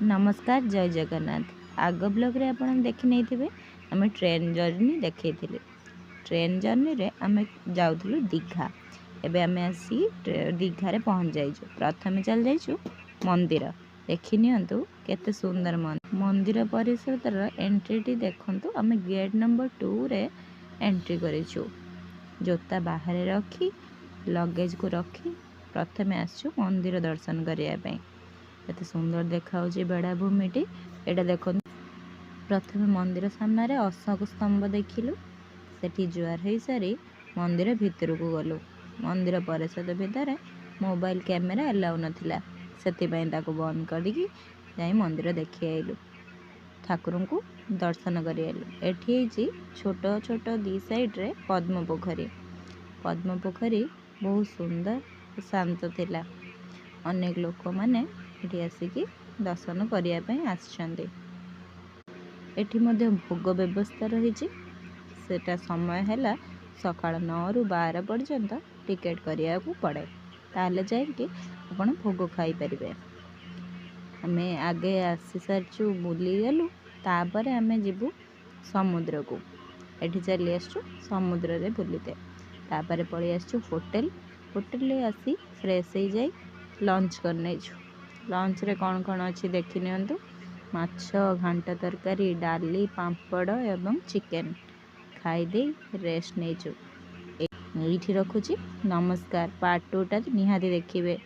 नमस्कार जय जगन्नाथ। आग ब्लॉग रे आपण देखि नहीं थे आम ट्रेन जर्नी देखी ट्रेन जर्नी रे आम जाऊँ दीघा। एबे आम आसी दीघा रे पहुँच जाइछु। प्रथम चल जाइछु मंदिर देखि नियंतु केते सुंदर मंदिर परिसर एंट्री टी देखंतु। आम गेट नंबर 2 रे एंट्री करिछु। जोता बाहर रखी लगेज को रखी प्रथमे आसछु मंदिर दर्शन करिया पई। एते सुंदर देखा बेड़ाभूमिटी एटा देख। प्रथम मंदिर सामने रे अशोक स्तंभ देखिलु। सेठी जुआर हो सारी मंदिर भितर को गलु। मंदिर परिषद भितर मोबाइल कैमेरा अलाउ नथिला, सेतिपई ताको बंद करके जाई मंदिर देखि आइलु। ठाकुर को दर्शन करि आइलु। एठी जी छोट छोट दी साइड रे पद्म पोखरी बहुत सुंदर शांत थिला। अनेक लोक माने एठी आसिकी दर्शन करिया पई आछंती। एठी मध्ये भोग व्यवस्था रहिछि। सेटा समय हैला सकाळ 9 रु 12 पर्यंत टिकेट करिया को पड़े, ताले जाय कि आपण भोग खाई परिबे। हमें आगे आसी सारछु बुली गेलु। तापरे हमें जिबु समुद्र को। एठी चली आसछु समुद्र रे बुलीते। तापरे पळी आसछु होटल रे आसी फ्रेश हो जाई लंच करने छु। लंच रे कौन कौन अच्छी देखि नियंतु। माछ, घांटा तरकारी, डाली, पांपड़ एवं चिकेन खाई दे रेस्ट नहीं छु। एठी रखुची। नमस्कार। पार्ट 2 टा निहाती देखिबे।